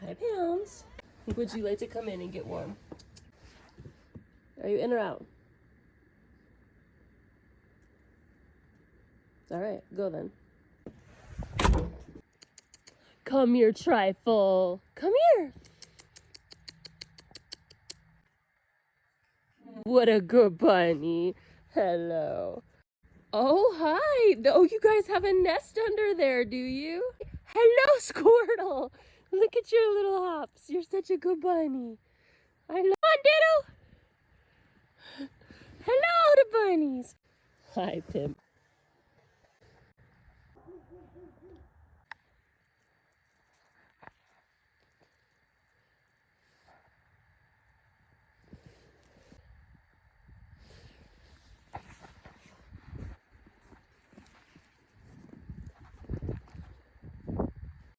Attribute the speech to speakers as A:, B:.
A: Hi, Pounds. Would you like to come in and get warm? Are you in or out? All right, go then. Come here, Trifle. Come here. What a good bunny. Hello. Oh, hi. Oh, you guys have a nest under there, do you? Hello, Squirtle. Look at your little hops. You're such a good bunny. I love Ditto. Hello to bunnies. Hi, Pimp.